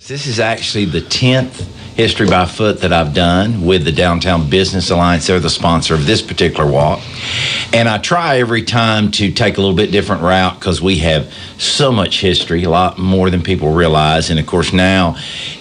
This is actually the 10th History by Foot that I've done with the Downtown Business Alliance. They're the sponsor of this particular walk. And I try every time to take a little bit different route because we have so much history, a lot more than people realize. And, of course, now,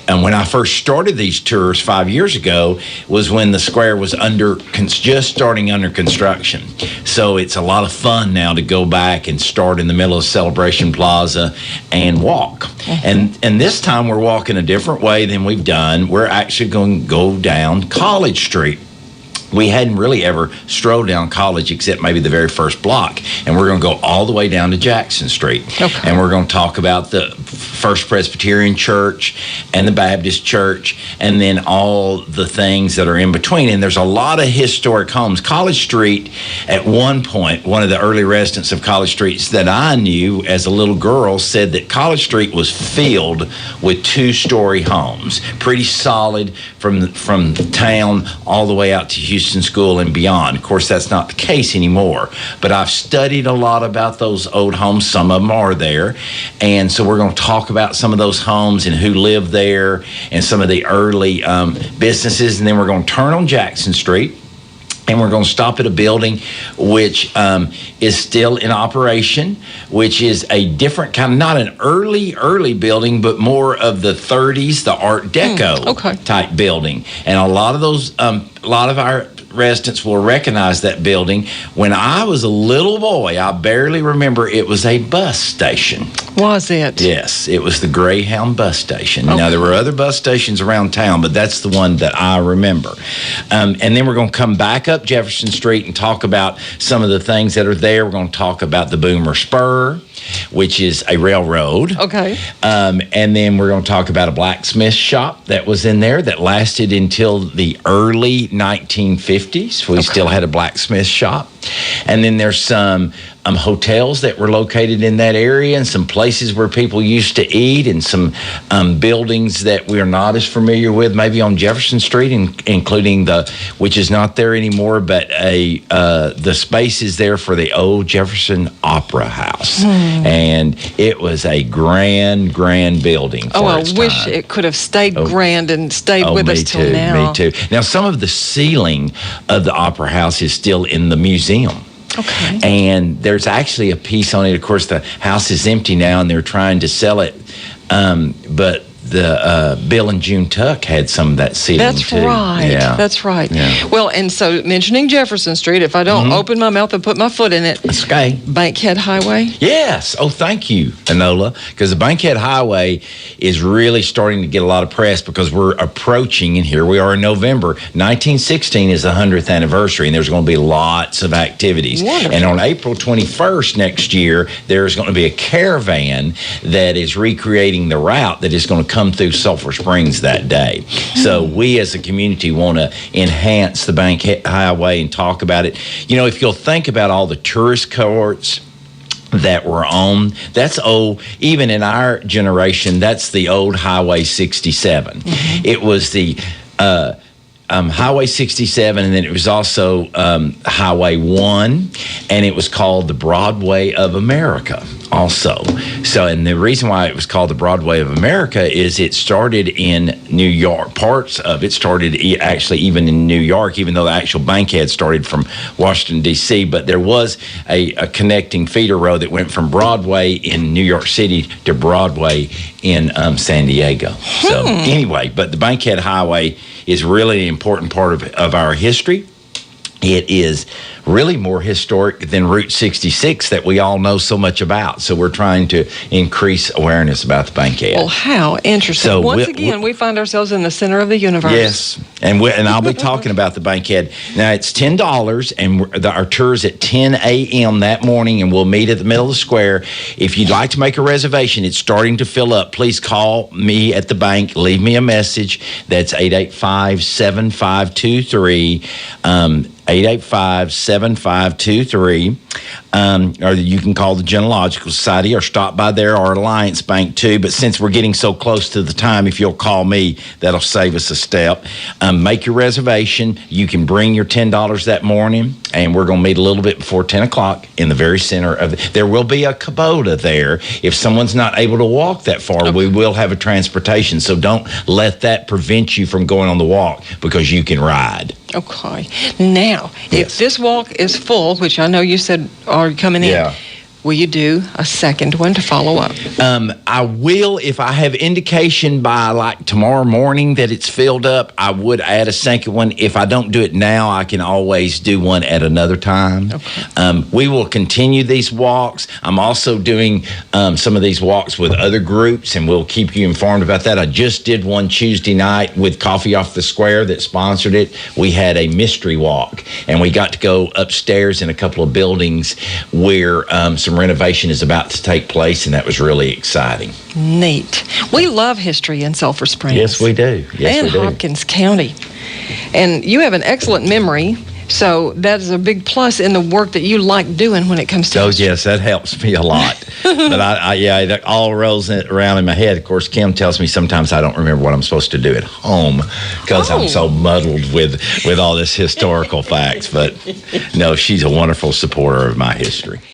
and when I first started these tours 5 years ago was when the square was just starting under construction. So it's a lot of fun now to go back and start in the middle of Celebration Plaza and walk. And this time we're walking a different way than we've done. We're actually going to go down College Street. We hadn't really ever strolled down College except maybe the very first block. And we're going to go all the way down to Jackson Street. Okay. And we're going to talk about the First Presbyterian Church and the Baptist Church and then all the things that are in between. And there's a lot of historic homes. College Street, at one point, one of the early residents of College Street that I knew as a little girl said that College Street was filled with two-story homes. Pretty solid from town all the way out to Houston School and beyond. Of course, that's not the case anymore, but I've studied a lot about those old homes. Some of them are there, and so we're going to talk about some of those homes and who lived there and some of the early businesses, and then we're going to turn on Jackson Street. And we're going to stop at a building which is still in operation, which is a different kind of, not an early building, but more of the 30s, the Art Deco type building. And a lot of our residents will recognize that building. When I was a little boy, I barely remember it was a bus station. Was it? Yes, it was the Greyhound bus station. Now, there were other bus stations around town, but that's the one that I remember. And then we're going to come back up Jefferson Street and talk about some of the things that are there. We're going to talk about the Boomer Spur, which is a railroad. Okay. And then we're going to talk about a blacksmith shop that was in there that lasted until the early 1950s. We still had a blacksmith shop. And then there's some hotels that were located in that area and some places where people used to eat and some buildings that we're not as familiar with, maybe on Jefferson Street, including which is not there anymore, but the space is there for the old Jefferson Opera House. And it was a grand building for its time. I wish it could have stayed grand and stayed with us till now. Me too. Now, some of the ceiling of the Opera House is still in the museum. Okay. And there's actually a piece on it. Of course, the house is empty now, and they're trying to sell it. But the Bill and June Tuck had some of that ceiling too. That's right. Yeah. Well, and so mentioning Jefferson Street, if I don't open my mouth and put my foot in it, that's okay. Bankhead Highway. Yes. Oh, thank you, Enola, because the Bankhead Highway is really starting to get a lot of press because we're approaching, and here we are in November. 1916 is the 100th anniversary, and there's going to be lots of activities. Wonderful. And on April 21st next year, there's going to be a caravan that is recreating the route that is going to come through Sulphur Springs that day. So we as a community want to enhance the Bankhead Highway and talk about it. You know, if you'll think about all the tourist courts that were on, that's old. Even in our generation, that's the old Highway 67. It was the Highway 67, and then it was also Highway 1, and it was called the Broadway of America also. So, and the reason why it was called the Broadway of America is it started in New York. Parts of it started actually even in New York, even though the actual Bankhead started from Washington, D.C., but there was a connecting feeder road that went from Broadway in New York City to Broadway in San Diego. So anyway, but the Bankhead Highway is really an important part of our history. It is really more historic than Route 66 that we all know so much about. So we're trying to increase awareness about the Bankhead. Well, how interesting. So Once again, we find ourselves in the center of the universe. Yes, and I'll be talking about the Bankhead. Now, it's $10, and our tour's at 10 a.m. that morning, and we'll meet at the middle of the square. If you'd like to make a reservation, it's starting to fill up. Please call me at the bank. Leave me a message. That's 885-7523. 885-7523. Or you can call the Genealogical Society or stop by there, or Alliance Bank too. But since we're getting so close to the time, if you'll call me, that'll save us a step. Make your reservation. You can bring your $10 that morning, and we're going to meet a little bit before 10 o'clock in the very center of it. There will be a Kubota there. If someone's not able to walk that far, we will have a transportation. So don't let that prevent you from going on the walk, because you can ride. Okay. Now, if this walk is full, which I know you said are coming in, will you do a second one to follow up? I will. If I have indication by like tomorrow morning that it's filled up, I would add a second one. If I don't do it now, I can always do one at another time. Okay. We will continue these walks. I'm also doing some of these walks with other groups, and we'll keep you informed about that. I just did one Tuesday night with Coffee Off the Square that sponsored it. We had a mystery walk, and we got to go upstairs in a couple of buildings where some renovation is about to take place, and that was really exciting. Neat. We love history in Sulphur Springs. Yes, we do. Yes, and we do. Hopkins County. And you have an excellent memory, so that is a big plus in the work that you like doing when it comes to history. Yes, that helps me a lot. But it all rolls around in my head. Of course, Kim tells me sometimes I don't remember what I'm supposed to do at home because I'm so muddled with all this historical facts. But no, she's a wonderful supporter of my history.